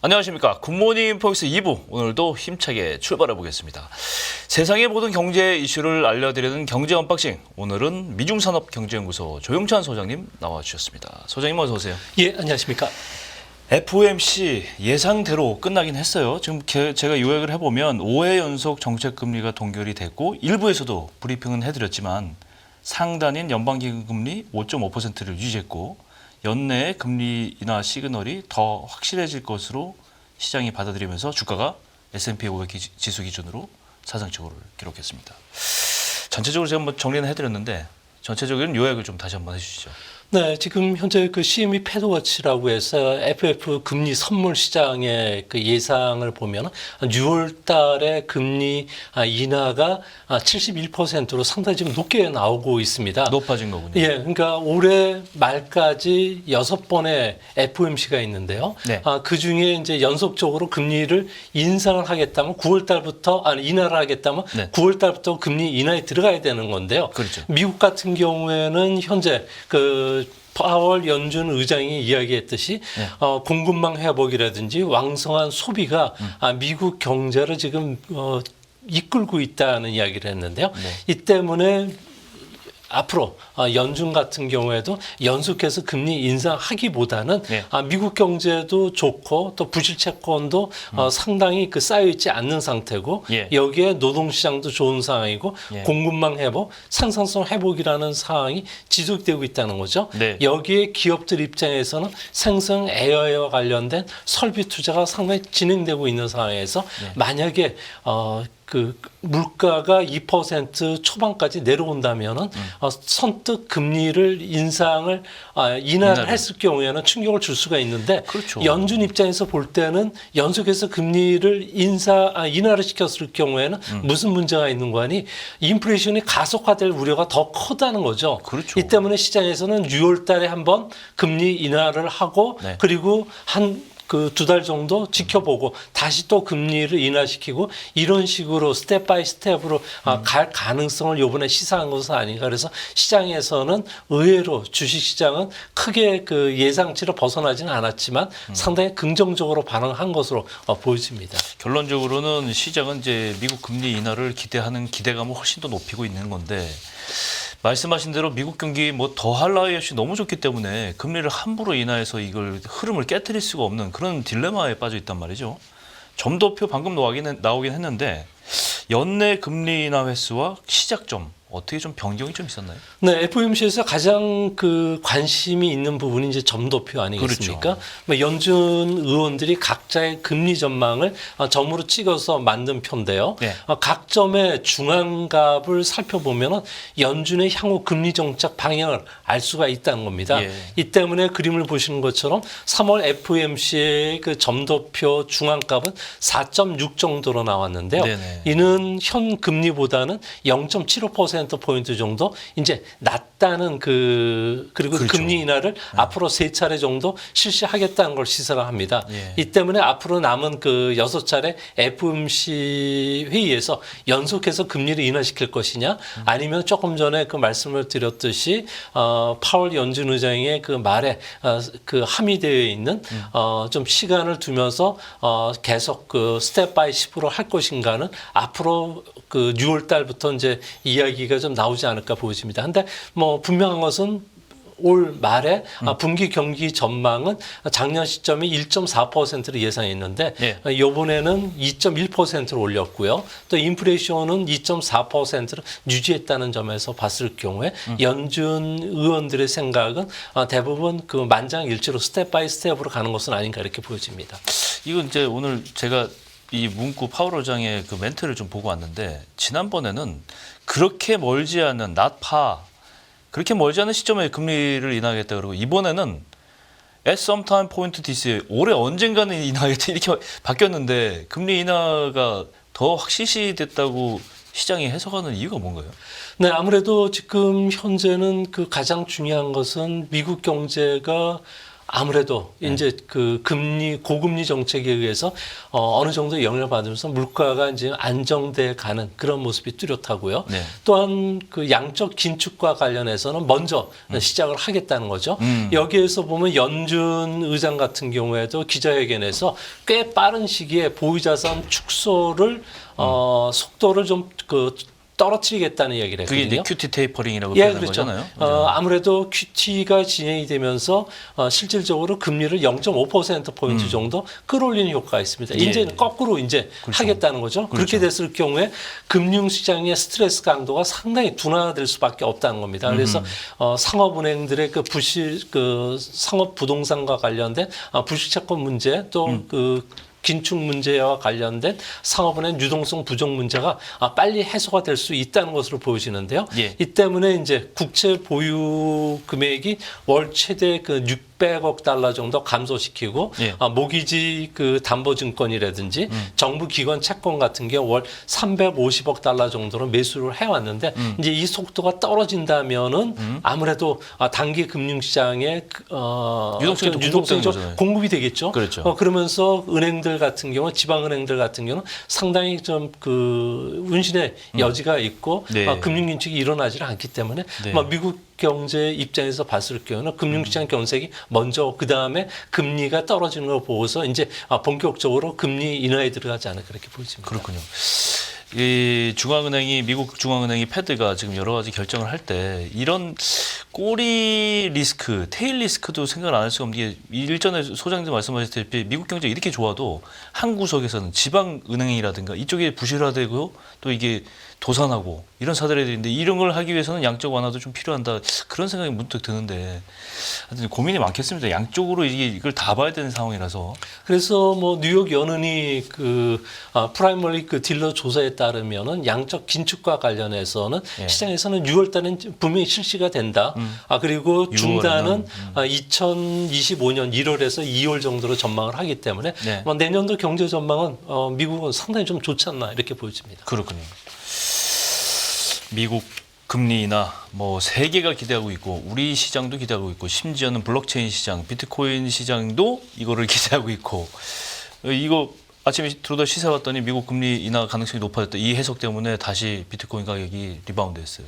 안녕하십니까. 굿모닝 포엑스 2부 오늘도 힘차게 출발해 보겠습니다. 세상의 모든 경제 이슈를 알려드리는 경제 언박싱. 오늘은 미중산업경제연구소 조용찬 소장님 나와주셨습니다. 소장님 어서 오세요. 예, 안녕하십니까. FOMC 예상대로 끝나긴 했어요. 지금 제가 요약을 해보면 5회 연속 정책금리가 동결이 됐고 일부에서도 브리핑은 해드렸지만 상단인 연방기금리 5.5%를 유지했고 연내에 금리 인하 시그널이 더 확실해질 것으로 시장이 받아들이면서 주가가 S&P 500 지수 기준으로 사상적으로를 기록했습니다. 전체적으로 제가 한번 정리는 해드렸는데 전체적인 요약을 좀 다시 한번 해주시죠. 네, 지금 현재 그 CME 패드워치라고 해서 FF 금리 선물 시장의 그 예상을 보면 6월 달에 금리 인하가 71%로 상당히 지금 높게 나오고 있습니다. 높아진 거군요. 예, 그러니까 올해 말까지 6번의 FOMC가 있는데요. 네. 그 중에 이제 연속적으로 금리를 인상을 하겠다면 9월 달부터 인하를 하겠다면 네. 9월 달부터 금리 인하에 들어가야 되는 건데요. 그렇죠. 미국 같은 경우에는 현재 파월 연준 의장이 이야기했듯이 네. 공급망 회복이라든지 왕성한 소비가 미국 경제를 지금 이끌고 있다는 이야기를 했는데요. 네. 이 때문에 앞으로 연준 같은 경우에도 연속해서 금리 인상하기보다는 네. 미국 경제도 좋고 또 부실 채권도 상당히 쌓여 있지 않는 상태고 예. 여기에 노동시장도 좋은 상황이고 예. 공급망 회복, 생산성 회복이라는 상황이 지속되고 있다는 거죠. 네. 여기에 기업들 입장에서는 생성 AI와 관련된 설비 투자가 상당히 진행되고 있는 상황에서 네. 만약에 그 물가가 2% 초반까지 내려온다면은 선뜻 금리를 인하를 했을 경우에는 충격을 줄 수가 있는데 그렇죠. 연준 입장에서 볼 때는 연속해서 금리를 인하를 시켰을 경우에는 무슨 문제가 있는 거니 인플레이션이 가속화될 우려가 더 크다는 거죠. 그렇죠. 이 때문에 시장에서는 6월 달에 한번 금리 인하를 하고 네. 그리고 그 2달 정도 지켜보고 다시 또 금리를 인하시키고 이런 식으로 스텝 바이 스텝으로 갈 가능성을 이번에 시사한 것은 아닌가. 그래서 시장에서는 의외로 주식시장은 크게 그 예상치를 벗어나지는 않았지만 상당히 긍정적으로 반응한 것으로 보여집니다. 결론적으로는 시장은 이제 미국 금리 인하를 기대하는 기대감을 훨씬 더 높이고 있는 건데 말씀하신 대로 미국 경기 뭐 더할 나위 없이 너무 좋기 때문에 금리를 함부로 인하해서 이걸 흐름을 깨트릴 수가 없는 그런 딜레마에 빠져 있단 말이죠. 점도표 방금 나오긴 했는데 연내 금리 인하 횟수와 시작점 어떻게 좀 변경이 좀 있었나요? 네, FOMC에서 가장 그 관심이 있는 부분이 이제 점도표 아니겠습니까? 그렇죠. 뭐 연준 의원들이 각자의 금리 전망을 점으로 찍어서 만든 표인데요. 네. 각 점의 중앙값을 살펴보면 연준의 향후 금리 정책 방향을 알 수가 있다는 겁니다. 예. 이 때문에 그림을 보시는 것처럼 3월 FOMC의 그 점도표 중앙값은 4.6 정도로 나왔는데요. 네네. 이는 현 금리보다는 0.75%포인트 정도 이제 낮다는 그리고 그렇죠. 금리 인하를 앞으로 3차례 정도 실시하겠다는 걸 시사를 합니다. 예. 이 때문에 앞으로 남은 그 6차례 FOMC 회의에서 연속해서 금리를 인하시킬 것이냐 아니면 조금 전에 그 말씀을 드렸듯이 파월 연준 의장의 그 말에 그 함의되어 있는 좀 시간을 두면서 계속 그 스텝 바이 스텝으로 할 것인가는 앞으로 그 6월 달부터 이제 이야기가 좀 나오지 않을까 보여집니다. 근데 뭐 분명한 것은 올 말에 분기 경기 전망은 작년 시점이 1.4%를 예상했는데 네. 이번에는 2.1%로 올렸고요. 또 인플레이션은 2.4%를 유지했다는 점에서 봤을 경우에 연준 의원들의 생각은 대부분 그 만장일치로 스텝 바이 스텝으로 가는 것은 아닌가 이렇게 보여집니다. 이건 이제 오늘 제가 이 문구 파월 의장의 그 멘트를 좀 보고 왔는데 지난번에는 그렇게 멀지 않은 그렇게 멀지 않은 시점에 금리를 인하하겠다 그러고 이번에는 at some time point this 올해 언젠가는 인하하겠다 이렇게 바뀌었는데 금리 인하가 더 확실시 됐다고 시장이 해석하는 이유가 뭔가요? 네, 아무래도 지금 현재는 그 가장 중요한 것은 미국 경제가 아무래도 이제 그 고금리 정책에 의해서 어느 정도 영향을 받으면서 물가가 이제 안정돼 가는 그런 모습이 뚜렷하고요. 네. 또한 그 양적 긴축과 관련해서는 먼저 시작을 하겠다는 거죠. 여기에서 보면 연준 의장 같은 경우에도 기자회견에서 꽤 빠른 시기에 보유자산 축소를 속도를 좀 떨어뜨리겠다는 얘기를 그게 했거든요. 이제 큐티 테이퍼링이라고 예, 표현한 그렇죠. 거잖아요. 아무래도 QT가 진행이 되면서 실질적으로 금리를 0.5%포인트 정도 끌어올리는 효과가 있습니다. 예. 이제 거꾸로 이제 그렇죠. 하겠다는 거죠. 그렇게 됐을 경우에 금융시장의 스트레스 강도가 상당히 둔화될 수밖에 없다는 겁니다. 그래서 상업은행들의 그 상업 부동산과 관련된 불식채권 문제 또 긴축 문제와 관련된 상업은행 유동성 부족 문제가 빨리 해소가 될 수 있다는 것으로 보여지는데요. 예. 이 때문에 이제 국채 보유 금액이 월 최대 그 600억 달러 정도 감소시키고 예. 모기지 그 담보증권이라든지 정부 기관 채권 같은 경우 월 350억 달러 정도로 매수를 해왔는데 이제 이 속도가 떨어진다면은 아무래도 단기 금융시장에 유동성이 또 유동성이 좀 거잖아요. 공급이 되겠죠. 그렇죠. 그러면서 은행들 같은 경우, 지방은행들 같은 경우는 상당히 좀 그 운신의 여지가 있고 네. 금융긴축이 일어나지 않기 때문에 네. 미국 경제 입장에서 봤을 경우는 금융시장 견색이 먼저 그 다음에 금리가 떨어지는 걸 보고서 이제 본격적으로 금리 인하에 들어가지 않을까 그렇게 보입니다. 그렇군요. 이 미국 중앙은행이 패드가 지금 여러 가지 결정을 할 때 이런 꼬리 리스크, 테일 리스크도 생각을 안 할 수가 없는 게 일전에 소장님 말씀하셨다시피 미국 경제 이렇게 좋아도 한 구석에서는 지방 은행이라든가 이쪽에 부실화되고 또 이게 도산하고 이런 사들이 있는데 이런 걸 하기 위해서는 양적 완화도 좀 필요한다 그런 생각이 문득 드는데 하여튼 고민이 많겠습니다. 양쪽으로 이걸 다 봐야 되는 상황이라서. 그래서 뉴욕 연은이 프라이머리 딜러 조사에 따르면은 양적 긴축과 관련해서는 시장에서는 6월달엔 분명히 실시가 된다. 그리고 중단은 2025년 1월에서 2월 정도로 전망을 하기 때문에 내년도 경제 전망은 미국은 상당히 좀 좋지 않나 이렇게 보여집니다. 그렇군요. 미국 금리 인하 세계가 기대하고 있고 우리 시장도 기대하고 있고 심지어는 블록체인 시장, 비트코인 시장도 이거를 기대하고 있고 이거 아침에 들어다 시세 봤더니 미국 금리 인하 가능성이 높아졌다. 이 해석 때문에 다시 비트코인 가격이 리바운드했어요.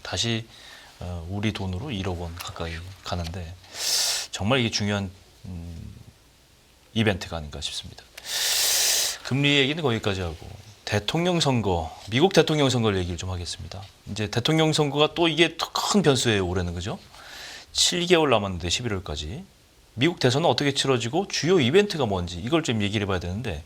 다시 우리 돈으로 1억 원 가까이 가는데 정말 이게 중요한 이벤트가 아닌가 싶습니다. 금리 얘기는 거기까지 하고 대통령 선거, 미국 대통령 선거를 얘기를 좀 하겠습니다. 이제 대통령 선거가 또 이게 큰 변수예요, 올해는 그죠? 7개월 남았는데 11월까지. 미국 대선은 어떻게 치러지고 주요 이벤트가 뭔지 이걸 좀 얘기를 해봐야 되는데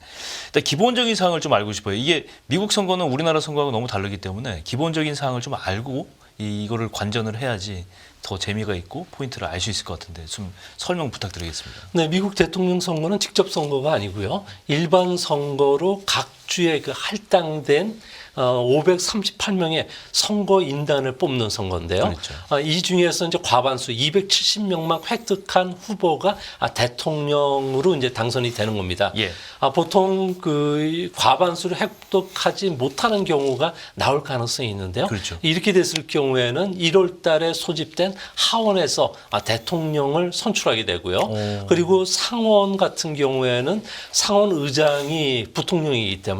일단 기본적인 사항을 좀 알고 싶어요. 이게 미국 선거는 우리나라 선거하고 너무 다르기 때문에 기본적인 사항을 좀 알고 이거를 관전을 해야지 더 재미가 있고 포인트를 알 수 있을 것 같은데 좀 설명 부탁드리겠습니다. 네, 미국 대통령 선거는 직접 선거가 아니고요. 일반 선거로 각 주에 할당된 538명의 선거인단을 뽑는 선거인데요. 그렇죠. 이 중에서 이제 과반수 270명만 획득한 후보가 대통령으로 이제 당선이 되는 겁니다. 예. 보통 그 과반수를 획득하지 못하는 경우가 나올 가능성이 있는데요. 그렇죠. 이렇게 됐을 경우에는 1월 달에 소집된 하원에서 대통령을 선출하게 되고요. 그리고 상원 같은 경우에는 상원 의장이 부통령이기 때문에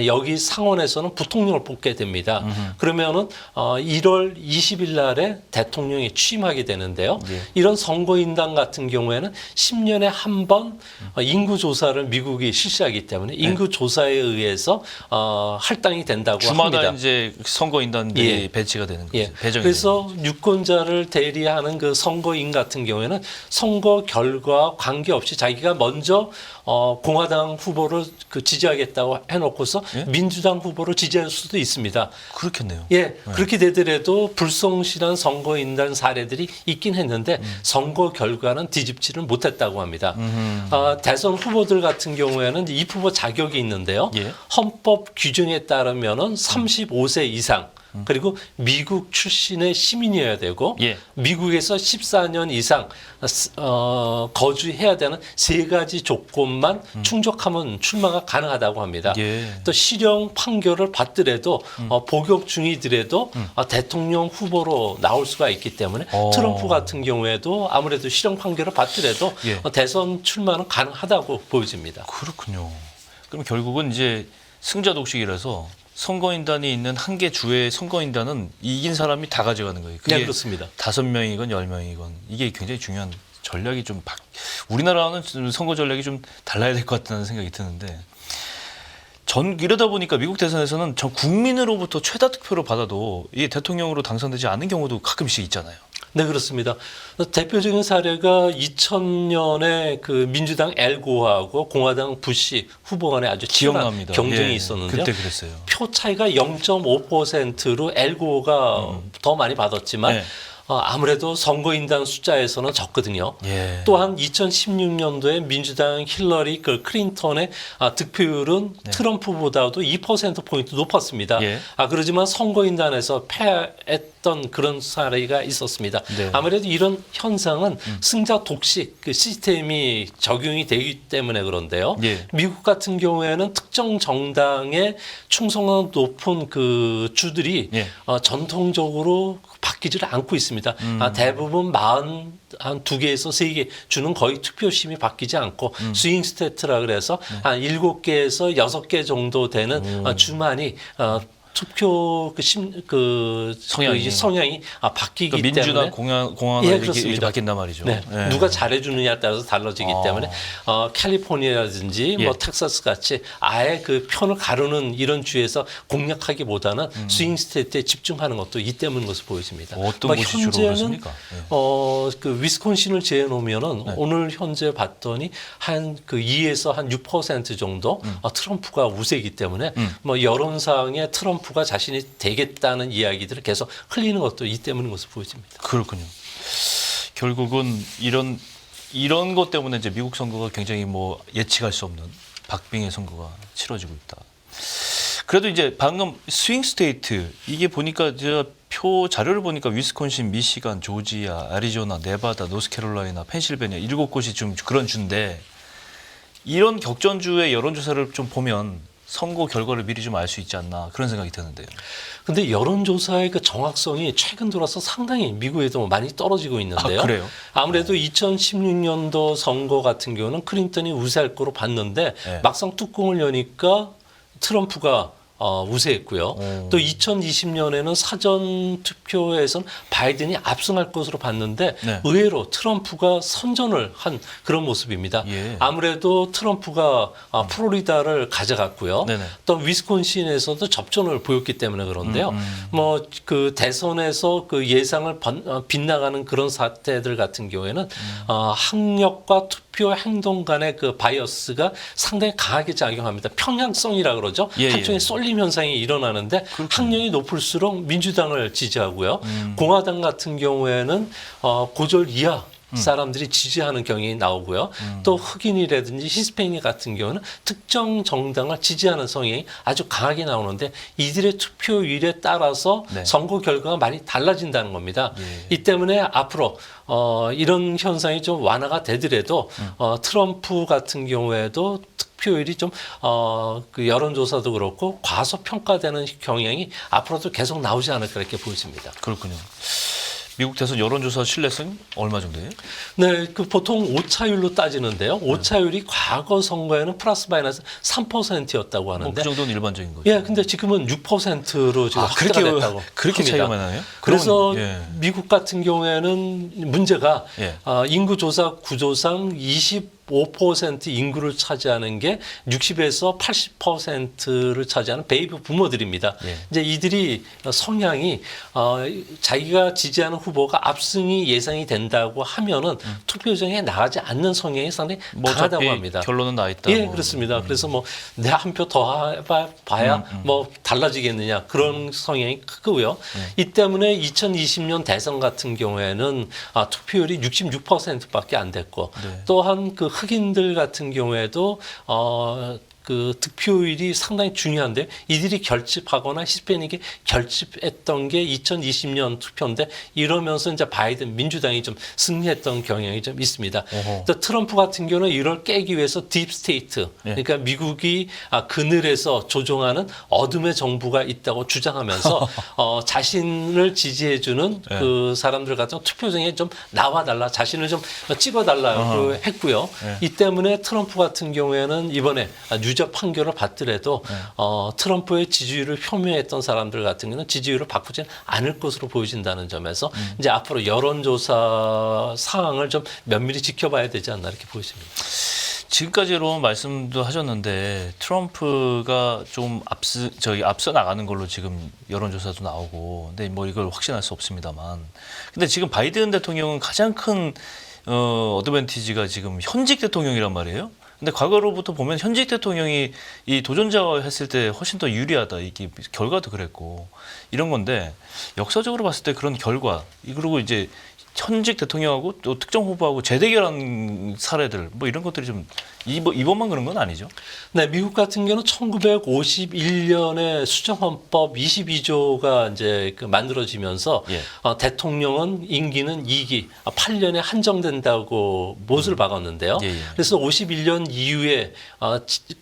여기 상원에서는 부통령을 뽑게 됩니다. 그러면은 1월 20일 날에 대통령이 취임하게 되는데요. 이런 선거인단 같은 경우에는 10년에 한 번 인구 조사를 미국이 실시하기 때문에 인구 조사에 의해서 할당이 된다고 주마다 합니다. 이제 선거인단들이 배치가 되는 거죠. 배정이 그래서 되는 유권자를 대리하는 그 선거인 같은 경우에는 선거 결과 관계없이 자기가 먼저 공화당 후보를 지지하겠다고 해놓고서 민주당 후보를 지지할 수도 있습니다. 그렇겠네요. 그렇게 되더라도 불성실한 선거인단 사례들이 있긴 했는데 선거 결과는 뒤집지를 못했다고 합니다. 대선 후보들 같은 경우에는 입후보 자격이 있는데요. 헌법 규정에 따르면은 35세 이상 그리고 미국 출신의 시민이어야 되고 예. 미국에서 14년 이상 거주해야 되는 세 가지 조건만 충족하면 출마가 가능하다고 합니다. 예. 또 실형 판결을 받더라도 복역 중이더라도 대통령 후보로 나올 수가 있기 때문에 트럼프 같은 경우에도 아무래도 실형 판결을 받더라도 예. 대선 출마는 가능하다고 보여집니다. 그렇군요. 그럼 결국은 이제 승자 독식이라서 선거인단이 있는 한 개 주의 선거인단은 이긴 사람이 다 가져가는 거예요. 그게 네, 그렇습니다. 5명이건 10명이건 이게 굉장히 중요한 전략이 좀 우리나라는 선거 전략이 좀 달라야 될 것 같다는 생각이 드는데 이러다 보니까 미국 대선에서는 전 국민으로부터 최다 득표를 받아도 이 대통령으로 당선되지 않은 경우도 가끔씩 있잖아요. 네, 그렇습니다. 대표적인 사례가 2000년에 그 민주당 엘고하고 공화당 부시 후보 간에 아주 치열한 기억납니다. 경쟁이 예, 있었는데요. 그때 그랬어요. 표 차이가 0.5%로 엘고가 더 많이 받았지만 네. 아무래도 선거인단 숫자에서는 적거든요. 예. 또한 2016년도에 민주당 힐러리 클린턴의 득표율은 트럼프보다도 2%포인트 높았습니다. 예. 그러지만 선거인단에서 패했던 그런 사례가 있었습니다. 네. 아무래도 이런 현상은 승자 독식 그 시스템이 적용이 되기 때문에 그런데요. 예. 미국 같은 경우에는 특정 정당에 충성한 높은 그 주들이 예. 전통적으로 바뀌지를 않고 있습니다. 대부분 한 2개에서 3개 주는 거의 투표심이 바뀌지 않고 스윙 스테이트라 그래서 한 7개에서 6개 정도 되는 주만이 투표 성향이 바뀌기 그러니까 민주당 때문에 공화가 예, 이렇게 그렇습니다. 바뀐단 말이죠. 네. 예. 누가 잘해주느냐에 따라서 달라지기 때문에 캘리포니아라든지 예. 뭐 텍사스 같이 아예 그 편을 가르는 이런 주에서 공략하기보다는 스윙 스테이트에 집중하는 것도 이 때문인 것으로 보여집니다. 어떤 곳이 주로 현재는 그렇습니까? 예. 그 위스콘신을 제해 놓으면은 오늘 현재 봤더니 한 그 2에서 한 6% 정도 트럼프가 우세이기 때문에 뭐 여론상에 트럼프가 자신이 되겠다는 이야기들을 계속 흘리는 것도 이 때문인 것으로 보여집니다. 그렇군요. 결국은 이런 것 때문에 이제 미국 선거가 굉장히 뭐 예측할 수 없는 박빙의 선거가 치러지고 있다. 그래도 이제 방금 스윙 스테이트 이게 보니까 제가 표 자료를 보니까 위스콘신, 미시간, 조지아, 애리조나, 네바다, 노스캐롤라이나, 펜실베니아 7곳이 좀 그런 주인데 이런 격전주의 여론조사를 좀 보면 선거 결과를 미리 좀 알 수 있지 않나 그런 생각이 드는데요. 근데 여론조사의 그 정확성이 최근 들어서 상당히 미국에도 많이 떨어지고 있는데요. 그래요? 아무래도 2016년도 선거 같은 경우는 클린턴이 우세할 거로 봤는데 네. 막상 뚜껑을 여니까 트럼프가 우세했고요. 또 2020년에는 사전 투표에서는 바이든이 압승할 것으로 봤는데 네. 의외로 트럼프가 선전을 한 그런 모습입니다. 예. 아무래도 트럼프가 플로리다를 가져갔고요. 네네. 또 위스콘신에서도 접전을 보였기 때문에 그런데요. 뭐 그 대선에서 그 예상을 빗나가는 그런 사태들 같은 경우에는 학력과 투표 행동 간의 그 바이어스가 상당히 강하게 작용합니다. 평행성이라 그러죠. 예, 한쪽에 예. 쏠림 현상이 일어나는데 학력이 높을수록 민주당을 지지하고요. 공화당 같은 경우에는 고졸 이하 사람들이 지지하는 경향이 나오고요. 또 흑인이라든지 히스패닉 같은 경우는 특정 정당을 지지하는 성향이 아주 강하게 나오는데 이들의 투표율에 따라서 네. 선거 결과가 많이 달라진다는 겁니다. 예. 이 때문에 앞으로 이런 현상이 좀 완화가 되더라도 트럼프 같은 경우에도 투표율이 좀 그 여론조사도 그렇고 과소평가되는 경향이 앞으로도 계속 나오지 않을까 이렇게 보여집니다. 그렇군요. 미국 대선 여론조사 신뢰성 얼마 정도예요? 네, 그 보통 오차율로 따지는데요. 오차율이 과거 선거에는 플러스 마이너스 3%였다고 뭐 하는데 그 정도는 일반적인 거죠. 예, 근데 지금은 6%로 지금 확대가 됐다고 그렇게 합니다. 차이가 많아요? 그래서 예. 미국 같은 경우에는 문제가 예. 인구조사 구조상 25% 인구를 차지하는 게 60에서 80%를 차지하는 베이비 부모들입니다. 예. 이제 이들이 성향이 자기가 지지하는 후보가 압승이 예상이 된다고 하면은 투표장에 나가지 않는 성향이 상당히 뭐 강하다고 어차피 합니다. 결론은 나 있다. 예, 뭐. 그렇습니다. 그래서 뭐 내 한 표 더 봐야 뭐 달라지겠느냐 그런 성향이 크고요. 이 때문에 2020년 대선 같은 경우에는 투표율이 66%밖에 안 됐고 네. 또한 그 흑인들 같은 경우에도 그 득표율이 상당히 중요한데 이들이 결집하거나 히스패닉이 결집했던 게 2020년 투표인데 이러면서 이제 바이든 민주당이 좀 승리했던 경향이 좀 있습니다. 또 트럼프 같은 경우는 이걸 깨기 위해서 딥스테이트, 그러니까 미국이 그늘에서 조종하는 어둠의 정부가 있다고 주장하면서 자신을 지지해주는 그 사람들 같은 투표장에 좀 나와달라, 자신을 좀 찍어달라고 했고요. 이 때문에 트럼프 같은 경우에는 이번에 유죄 판결을 받더라도 트럼프의 지지율을 표명했던 사람들 같은 경우는 지지율을 바꾸진 않을 것으로 보여진다는 점에서 이제 앞으로 여론조사 상황을 좀 면밀히 지켜봐야 되지 않나 이렇게 보여집니다. 지금까지로 말씀도 하셨는데 트럼프가 좀 앞서 나가는 걸로 지금 여론조사도 나오고, 근데 뭐 이걸 확신할 수 없습니다만, 근데 지금 바이든 대통령은 가장 큰 어드밴티지가 지금 현직 대통령이란 말이에요. 근데 과거로부터 보면 현직 대통령이 이 도전자 했을 때 훨씬 더 유리하다, 이게 결과도 그랬고 이런 건데, 역사적으로 봤을 때 그런 결과, 그리고 이제 현직 대통령하고 또 특정 후보하고 재대결한 사례들, 뭐 이런 것들이 좀 이번만 그런 건 아니죠? 네, 미국 같은 경우는 1951년에 수정헌법 22조가 이제 만들어지면서 대통령은 임기는 2기, 8년에 한정된다고 못을 박았는데요. 그래서 51년 이후에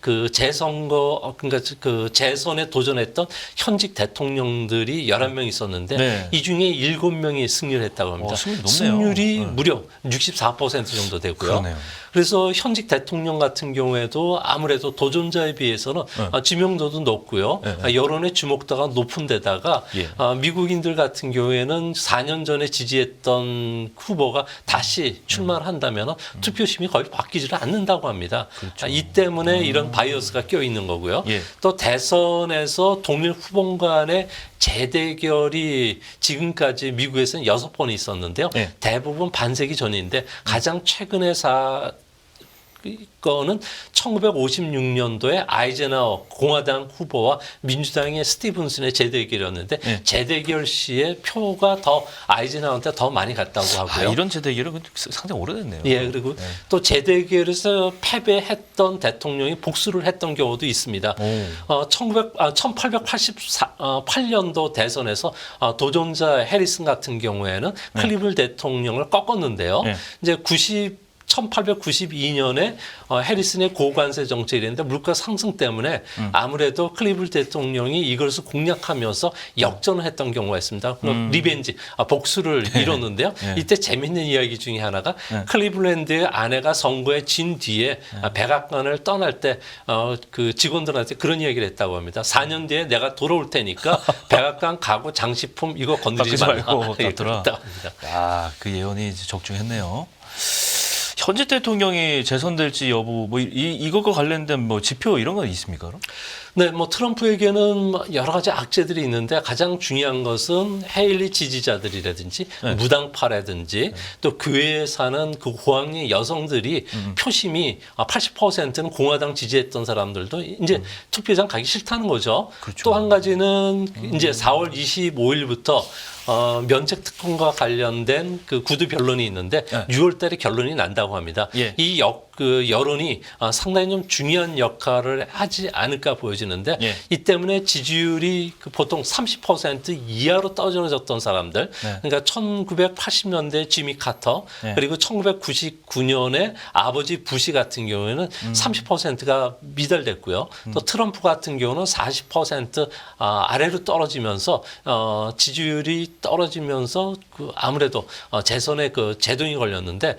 그 재선거, 그러니까 그 재선에 도전했던 현직 대통령들이 11명 있었는데 이 중에 7명이 승리를 했다고 합니다. 승률이 무려 64% 정도 되고요. 그러네요. 그래서 현직 대통령 같은 경우에도 아무래도 도전자에 비해서는 지명도도 높고요. 여론의 주목도가 높은 데다가 미국인들 같은 경우에는 4년 전에 지지했던 후보가 다시 출마를 한다면 투표심이 거의 바뀌지를 않는다고 합니다. 그렇죠. 이 때문에 이런 바이어스가 껴있는 거고요. 또 대선에서 동일 후보 간의 재대결이 지금까지 미국에서는 6번 있었는데요. 대부분 반세기 전인데 가장 최근의 거는 1956년도에 아이젠하워 공화당 후보와 민주당의 스티븐슨의 재대결이었는데 재대결 시에 표가 더 아이젠하워한테 더 많이 갔다고 하고요. 이런 재대결은 상당히 오래됐네요. 그리고 또 재대결에서 패배했던 대통령이 복수를 했던 경우도 있습니다. 1888년도 대선에서 도전자 해리슨 같은 경우에는 클리블 대통령을 꺾었는데요. 이제 1892년에 해리슨의 고관세 정책이 있는데 물가 상승 때문에 아무래도 클리블 대통령이 이것을 공략하면서 역전을 했던 경우가 있습니다. 리벤지, 복수를 이뤘는데요. 이때 재밌는 이야기 중에 하나가 클리블랜드의 아내가 선거에 진 뒤에 백악관을 떠날 때 그 직원들한테 그런 이야기를 했다고 합니다. 4년 뒤에 내가 돌아올 테니까 백악관 가구 장식품 이거 건드리지 말고 놔둬라. 그 예언이 적중했네요. 현직 대통령이 재선될지 여부, 뭐 이것과 관련된 뭐 지표 이런 거 있습니까? 그럼? 네, 뭐 트럼프에게는 여러 가지 악재들이 있는데 가장 중요한 것은 헤일리 지지자들이라든지 무당파라든지 또 교회에 사는 그 고학년 여성들이 표심이 80%는 공화당 지지했던 사람들도 이제 투표장 가기 싫다는 거죠. 그렇죠. 또 한 가지는 이제 4월 25일부터 면책 특권과 관련된 그 구두 변론이 있는데 6월 달에 결론이 난다고 합니다. 이 여론이 상당히 좀 중요한 역할을 하지 않을까 보여지는데 이 때문에 지지율이 보통 30% 이하로 떨어졌던 사람들, 그러니까 1980년대 지미 카터 그리고 1999년에 아버지 부시 같은 경우에는 30%가 미달됐고요. 또 트럼프 같은 경우는 40% 아래로 떨어지면서 지지율이 떨어지면서 그 아무래도 재선에 그 제동이 걸렸는데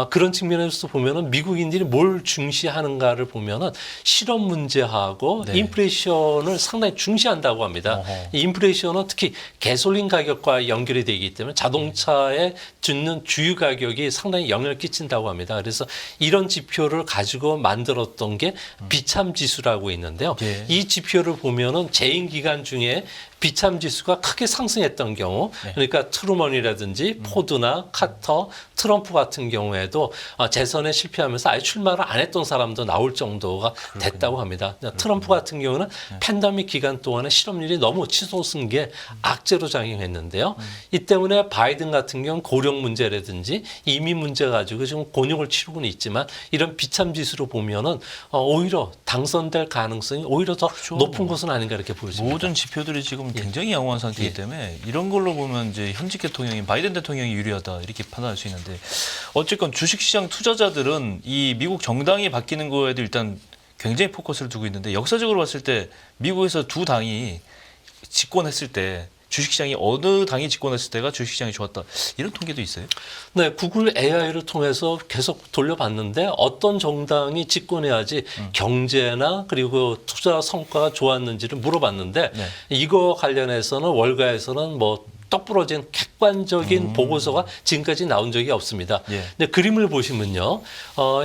그런 측면에서 보면은 미국인들이 뭘 중시하는가를 보면은 실업 문제하고 인플레이션을 상당히 중시한다고 합니다. 이 인플레이션은 특히 가솔린 가격과 연결이 되기 때문에 자동차에 듣는 주유 가격이 상당히 영향을 끼친다고 합니다. 그래서 이런 지표를 가지고 만들었던 게 비참 지수라고 있는데요. 이 지표를 보면은 재임 기간 중에 비참 지수가 크게 상승했던 경우, 네. 그러니까 트루먼이라든지 포드나 카터, 트럼프 같은 경우에도 재선에 실패하면서 아예 출마를 안 했던 사람도 나올 정도가 됐다고 합니다. 트럼프 같은 경우는 팬데믹 기간 동안에 실업률이 너무 치솟은 게 악재로 작용했는데요. 이 때문에 바이든 같은 경우는 고령 문제라든지 이민 문제 가지고 지금 곤욕을 치르고는 있지만 이런 비참 지수로 보면은 오히려 당선될 가능성이 오히려 더 높은 것은 아닌가 이렇게 보여집니다. 모든 지표들이 지금 굉장히 양호한 상태이기 때문에 이런 걸로 보면 이제 현직 대통령인 바이든 대통령이 유리하다 이렇게 판단할 수 있는데 어쨌건 주식시장 투자자들은 이 미국 정당이 바뀌는 거에도 일단 굉장히 포커스를 두고 있는데 역사적으로 봤을 때 미국에서 두 당이 집권했을 때 주식시장이 어느 당이 집권했을 때가 주식시장이 좋았다 이런 통계도 있어요? 네, 구글 AI를 통해서 계속 돌려봤는데 어떤 정당이 집권해야지 경제나 그리고 투자 성과가 좋았는지를 물어봤는데 네. 이거 관련해서는 월가에서는 뭐 똑부러진 객관적인 보고서가 지금까지 나온 적이 없습니다. 예. 근데 그림을 보시면요,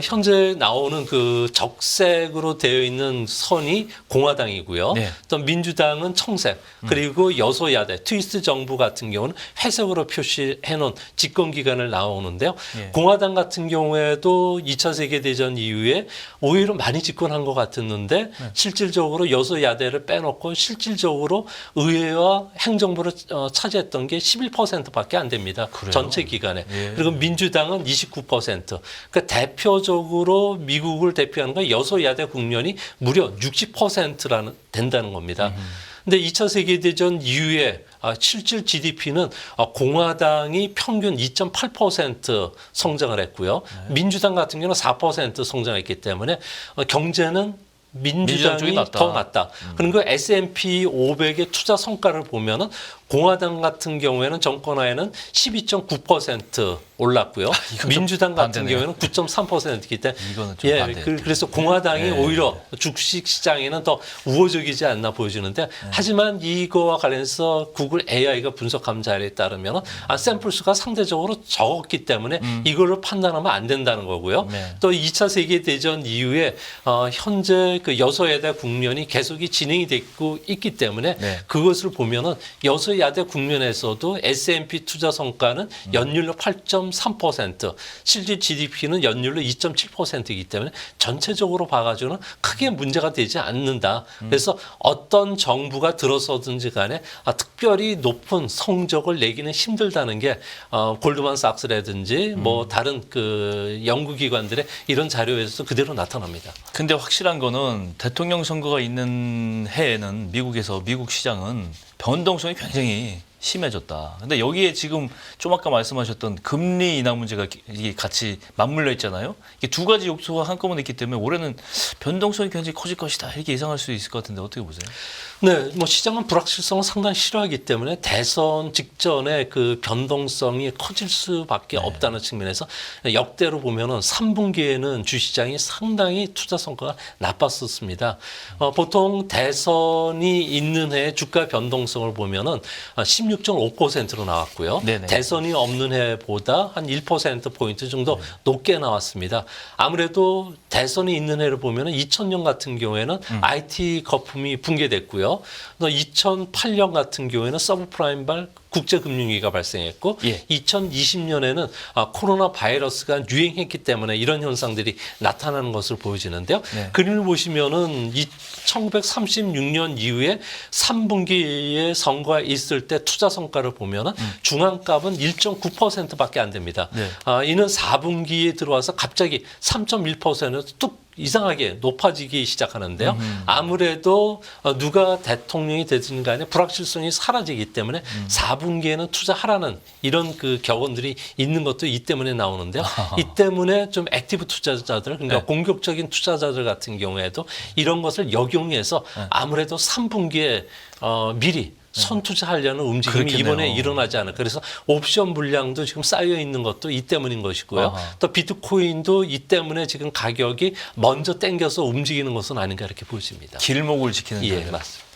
현재 나오는 그 적색으로 되어 있는 선이 공화당이고요. 네. 또 민주당은 청색, 그리고 여소야대, 트위스트 정부 같은 경우는 회색으로 표시해 놓은 집권 기간을 나오는데요. 예. 공화당 같은 경우에도 2차 세계대전 이후에 오히려 많이 집권한 것 같았는데 실질적으로 여소야대를 빼놓고 실질적으로 의회와 행정부를 차지했던 게 11%밖에 안 됩니다. 그래요? 전체 기간에. 예. 그리고 민주당은 29%. 그러니까 대표적으로 미국을 대표하는 건 여소야대 국면이 무려 60%라는 된다는 겁니다. 근데 2차 세계대전 이후에 실질 GDP는 공화당이 평균 2.8% 성장을 했고요. 민주당 같은 경우는 4% 성장했기 때문에 경제는 민주당 쪽이 민주당이 낫다. 더 낫다. 그리고 S&P 500의 투자 성과를 보면은 공화당 같은 경우에는 정권하에는 12.9% 올랐고요. 이건 민주당 같은 반대네요. 경우에는 9.3%이기 때문에 이거는 좀 반대예요. 그래서 공화당이 예. 오히려 주식 시장에는 더 우호적이지 않나 보여지는데 하지만 이거와 관련해서 구글 AI가 분석한 자료에 따르면 샘플 수가 상대적으로 적었기 때문에 이거를 판단하면 안 된다는 거고요. 네. 또 2차 세계대전 이후에 현재 그 여소야대 국면이 계속이 진행이 되고 있기 때문에 네. 그것을 보면은 여소야대 국면에서도 S&P 투자 성과는 연율로 8.3%, 실질 GDP는 연율로 2.7%이기 때문에 전체적으로 봐가지고는 크게 문제가 되지 않는다. 그래서 어떤 정부가 들어서든지 간에 특별히 높은 성적을 내기는 힘들다는 게 골드만삭스라든지 뭐 다른 그 연구기관들의 이런 자료에서 그대로 나타납니다. 근데 확실한 거는 대통령 선거가 있는 해에는 미국에서 미국 시장은 변동성이 굉장히 심해졌다. 근데 여기에 지금 좀 아까 말씀하셨던 금리 인하 문제가 이게 같이 맞물려 있잖아요. 이게 두 가지 요소가 한꺼번에 있기 때문에 올해는 변동성이 굉장히 커질 것이다. 이렇게 예상할 수 있을 것 같은데 어떻게 보세요? 네, 뭐 시장은 불확실성을 상당히 싫어하기 때문에 대선 직전에 그 변동성이 커질 수밖에 없다는 측면에서 역대로 보면은 3분기에는 주시장이 상당히 투자 성과가 나빴었습니다. 보통 대선이 있는 해 주가 변동성을 보면은 16.5%로 나왔고요. 네네. 대선이 없는 해보다 한 1%포인트 정도 높게 나왔습니다. 아무래도 대선이 있는 해를 보면은 2000년 같은 경우에는 IT 거품이 붕괴됐고요. 또 2008년 같은 경우에는 서브프라임발 국제금융위기가 발생했고 예. 2020년에는 코로나 바이러스가 유행했기 때문에 이런 현상들이 나타나는 것을 보여지는데요. 네. 그림을 보시면은 1936년 이후에 3분기에 선거가 있을 때 투자 성과를 보면은 중앙값은 1.9%밖에 안 됩니다. 네. 이는 4분기에 들어와서 갑자기 3.1%뚝 이상하게 높아지기 시작하는데요. 아무래도 누가 대통령이 되든 간에 불확실성이 사라지기 때문에 4분기에는 투자하라는 이런 그 격언들이 있는 것도 이 때문에 나오는데요. 이 때문에 좀 액티브 투자자들, 그러니까 네. 공격적인 투자자들 같은 경우에도 이런 것을 역용해서 아무래도 3분기에 미리 선투자하려는 움직임이 그렇겠네요. 이번에 일어나지 않을까. 그래서 옵션 물량도 지금 쌓여 있는 것도 이 때문인 것이고요. 아하. 또 비트코인도 이 때문에 지금 가격이 먼저 땡겨서 움직이는 것은 아닌가 이렇게 보여집니다. 길목을 지키는 예, 자들. 맞습니다.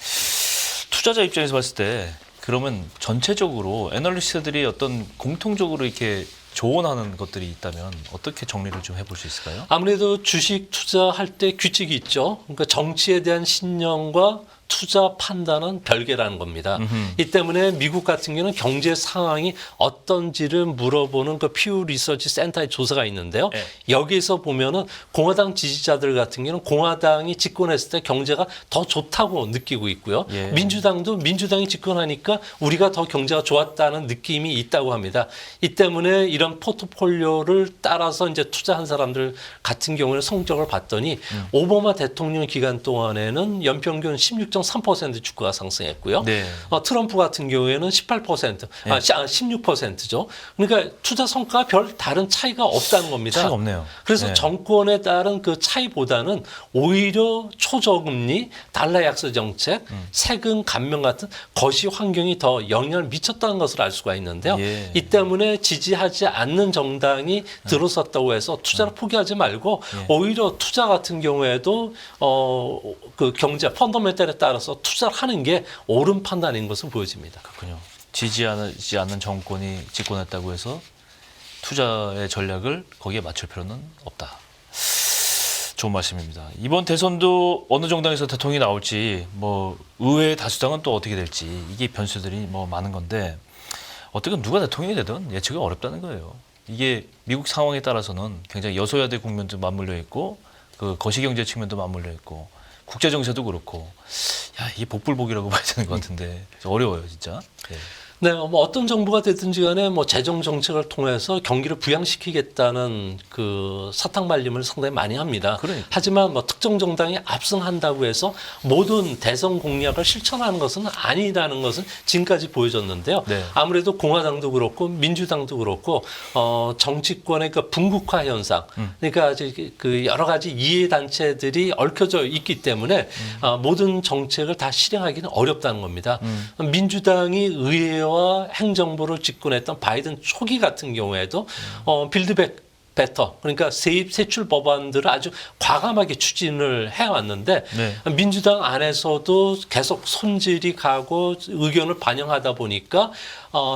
투자자 입장에서 봤을 때 그러면 전체적으로 애널리스트들이 어떤 공통적으로 이렇게 조언하는 것들이 있다면 어떻게 정리를 좀 해볼 수 있을까요? 아무래도 주식 투자할 때 규칙이 있죠. 그러니까 정치에 대한 신념과 투자 판단은 별개라는 겁니다. 이 때문에 미국 같은 경우는 경제 상황이 어떤지를 물어보는 그 퓨 리서치 센터의 조사가 있는데요. 네. 여기서 보면은 공화당 지지자들 같은 경우는 공화당이 집권했을 때 경제가 더 좋다고 느끼고 있고요. 예. 민주당도 민주당이 집권하니까 우리가 더 경제가 좋았다는 느낌이 있다고 합니다. 이 때문에 이런 포트폴리오를 따라서 이제 투자한 사람들 같은 경우는 성적을 봤더니 오바마 대통령 기간 동안에는 연평균 16.3% 주가가 상승했고요. 네. 트럼프 같은 경우에는 18%, 네. 16%죠. 그러니까 투자 성과가 별 다른 차이가 없다는 겁니다. 차이가 없네요. 그래서 네. 정권에 따른 그 차이보다는 오히려 초저금리, 달러 약세 정책, 세금 감면 같은 거시 환경이 더 영향을 미쳤다는 것을 알 수가 있는데요. 예. 이 때문에 지지하지 않는 정당이 들어섰다고 해서 투자를 포기하지 말고 오히려 투자 같은 경우에도 그 경제 펀더멘탈에 따라서 투자를 하는 게 옳은 판단인 것을 보여집니다. 그렇군요. 지지하지 않는 정권이 집권했다고 해서 투자의 전략을 거기에 맞출 필요는 없다. 좋은 말씀입니다. 이번 대선도 어느 정당에서 대통령이 나올지, 뭐 의회 다수당은 또 어떻게 될지, 이게 변수들이 뭐 많은 건데, 어쨌든 누가 대통령이 되든 예측이 어렵다는 거예요. 이게 미국 상황에 따라서는 굉장히 여소야대 국면도 맞물려 있고, 그 거시경제 측면도 맞물려 있고, 국제 정세도 그렇고, 야, 이게 복불복이라고 봐야 되는 것 같은데 어려워요, 진짜. 네. 네, 뭐 어떤 정부가 됐든지 간에 뭐 재정 정책을 통해서 경기를 부양시키겠다는 그 사탕 발림을 상당히 많이 합니다. 그러니까. 하지만 뭐 특정 정당이 압승한다고 해서 모든 대선 공약을 실천하는 것은 아니라는 것은 지금까지 보여줬는데요. 네. 아무래도 공화당도 그렇고 민주당도 그렇고 정치권의 그 분국화 현상, 그러니까 이제 그 여러 가지 이해 단체들이 얽혀져 있기 때문에 모든 정책을 다 실행하기는 어렵다는 겁니다. 민주당이 의회와 행정부를 집권했던 바이든 초기 같은 경우에도 빌드백 베터, 그러니까 세입 세출 법안들을 아주 과감하게 추진을 해왔는데 네. 민주당 안에서도 계속 손질이 가고 의견을 반영하다 보니까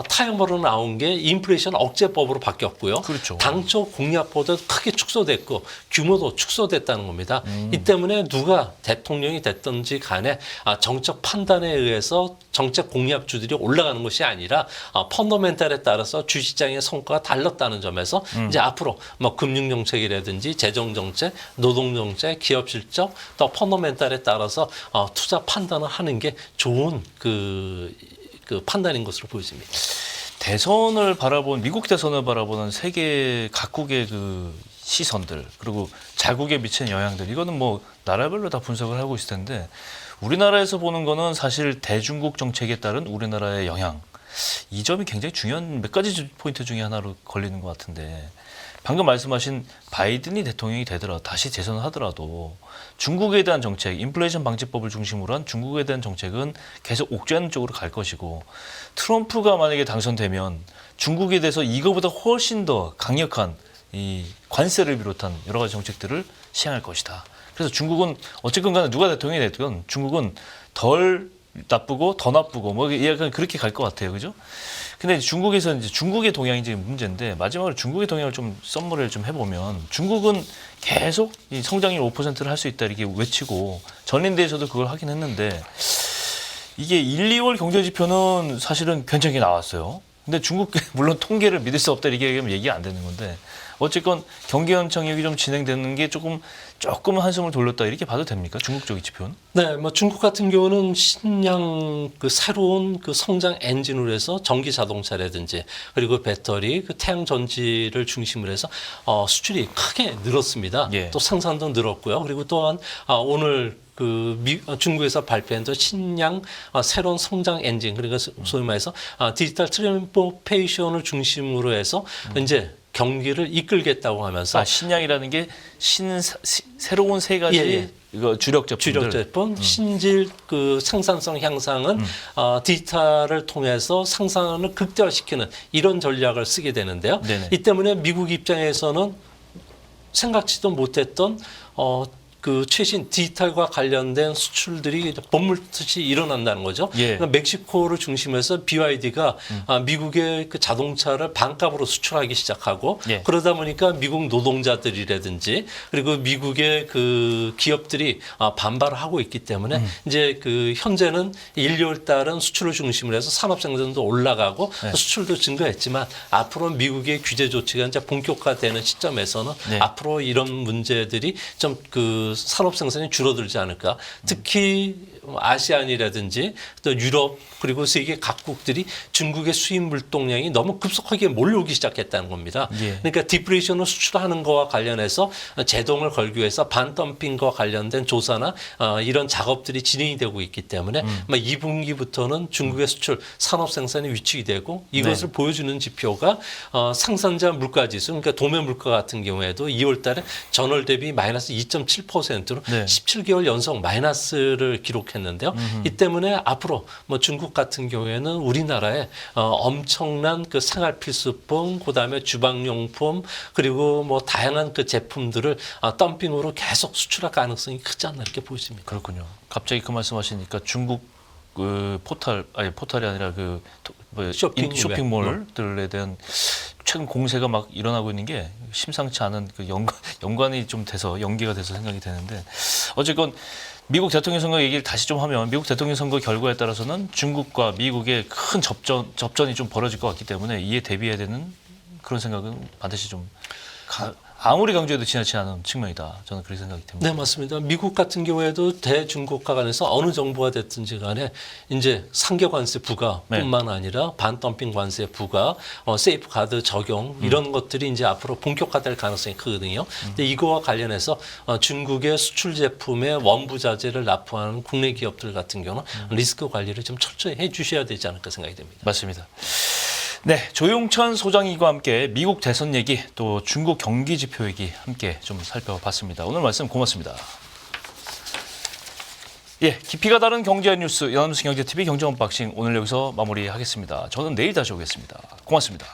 타협으로 나온 게 인플레이션 억제법으로 바뀌었고요. 그렇죠. 당초 공약보다 크게 축소됐고 규모도 축소됐다는 겁니다. 이 때문에 누가 대통령이 됐든지 간에 정책 판단에 의해서 정책 공약주들이 올라가는 것이 아니라 펀더멘탈에 따라서 주시장의 성과가 달랐다는 점에서 이제 앞으로 뭐 금융정책이라든지 재정정책, 노동정책, 기업실적, 또 펀더멘탈에 따라서 투자 판단을 하는 게 좋은 그 판단인 것으로 보여집니다. 대선을 바라본 미국 대선을 바라보는 세계 각국의 그 시선들 그리고 자국에 미치는 영향들 이거는 뭐 나라별로 다 분석을 하고 있을 텐데 우리나라에서 보는 거는 사실 대중국 정책에 따른 우리나라의 영향 이 점이 굉장히 중요한 몇 가지 포인트 중에 하나로 걸리는 것 같은데 방금 말씀하신 바이든이 대통령이 되더라도 다시 재선을 하더라도 중국에 대한 정책, 인플레이션 방지법을 중심으로 한 중국에 대한 정책은 계속 옥죄하는 쪽으로 갈 것이고 트럼프가 만약에 당선되면 중국에 대해서 이거보다 훨씬 더 강력한 이 관세를 비롯한 여러 가지 정책들을 시행할 것이다. 그래서 중국은 어쨌건 간에 누가 대통령이 됐든 중국은 덜 나쁘고 더 나쁘고 뭐 약간 그렇게 갈 것 같아요. 그죠? 근데 중국에서 이제 중국의 동향이 지금 문제인데 마지막으로 중국의 동향을 좀 썸머리를 좀 해보면 중국은 계속 이 성장률 5%를 할 수 있다 이렇게 외치고 전인대에서도 그걸 하긴 했는데 이게 1, 2월 경제 지표는 사실은 괜찮게 나왔어요. 근데 중국 물론 통계를 믿을 수 없다 이렇게 얘기하면 얘기가 안 되는 건데 어쨌건 경기 현상력이 좀 진행되는 게 조금 한숨을 돌렸다 이렇게 봐도 됩니까? 중국 쪽의 지표는? 네, 뭐 중국 같은 경우는 신형 그 새로운 그 성장 엔진으로 해서 전기 자동차라든지 그리고 배터리, 그 태양 전지를 중심으로 해서 수출이 크게 늘었습니다. 예. 또 생산도 늘었고요. 그리고 또한 오늘 중국에서 발표한 신형 새로운 성장 엔진 그러니까 소위 말해서 디지털 트랜스포메이션을 중심으로 해서 이제 경기를 이끌겠다고 하면서 신량이라는 게 새로운 세 가지 이거 주력 제품, 신질 그 생산성 향상은 디지털을 통해서 생산을 극대화시키는 이런 전략을 쓰게 되는데요. 네네. 이 때문에 미국 입장에서는 생각지도 못했던 그 최신 디지털과 관련된 수출들이 본물듯이 일어난다는 거죠. 예. 그러니까 멕시코를 중심해서 BYD가 미국의 그 자동차를 반값으로 수출하기 시작하고 예. 그러다 보니까 미국 노동자들이라든지 그리고 미국의 그 기업들이 반발을 하고 있기 때문에 이제 그 현재는 1, 2월 달은 수출을 중심으로 해서 산업 생산도 올라가고 네. 수출도 증가했지만 앞으로 미국의 규제 조치가 이제 본격화되는 시점에서는 네. 앞으로 이런 문제들이 좀 그 산업 생산이 줄어들지 않을까. 특히 아시안이라든지 또 유럽 그리고 세계 각국들이 중국의 수입 물동량이 너무 급속하게 몰려오기 시작했다는 겁니다. 예. 그러니까 디프레이션을 수출하는 거와 관련해서 제동을 걸기 위해서 반덤핑과 관련된 조사나 이런 작업들이 진행이 되고 있기 때문에 2분기부터는 중국의 수출 산업 생산이 위축이 되고 이것을 네. 보여주는 지표가 생산자 물가지수 그러니까 도매 물가 같은 경우에도 2월 달에 전월 대비 마이너스 2.7%로 네. 17개월 연속 마이너스를 기록했는데요. 이 때문에 앞으로 뭐 중국 같은 경우에는 우리나라에 엄청난 그 생활 필수품, 그다음에 주방용품 그리고 뭐 다양한 그 제품들을 덤핑으로 계속 수출할 가능성이 크지 않나 이렇게 보입니다. 그렇군요. 갑자기 그 말씀하시니까 중국 그 포탈이 아니라 그 쇼핑몰들에 대한 최근 공세가 막 일어나고 있는 게 심상치 않은 그 연관이 좀 돼서 연계가 돼서 생각이 되는데 어쨌건 미국 대통령 선거 얘기를 다시 좀 하면 미국 대통령 선거 결과에 따라서는 중국과 미국의 큰 접전이 좀 벌어질 것 같기 때문에 이에 대비해야 되는 그런 생각은 반드시 좀 아무리 강조해도 지나치지 않은 측면이다. 저는 그렇게 생각이 듭니다. 네, 맞습니다. 미국 같은 경우에도 대중국가 간에서 어느 정부가 됐든지 간에 이제 상계 관세 부과뿐만 아니라 반덤핑 관세 부과, 세이프 가드 적용 이런 것들이 이제 앞으로 본격화될 가능성이 크거든요. 근데 이거와 관련해서 중국의 수출 제품의 원부 자재를 납품하는 국내 기업들 같은 경우는 리스크 관리를 좀 철저히 해 주셔야 되지 않을까 생각이 됩니다. 맞습니다. 네, 조용천 소장님과 함께 미국 대선 얘기 또 중국 경기 지표 얘기 함께 좀 살펴봤습니다. 오늘 말씀 고맙습니다. 예, 깊이가 다른 경제 뉴스 연합뉴스 경제TV 경제 언박싱 오늘 여기서 마무리하겠습니다. 저는 내일 다시 오겠습니다. 고맙습니다.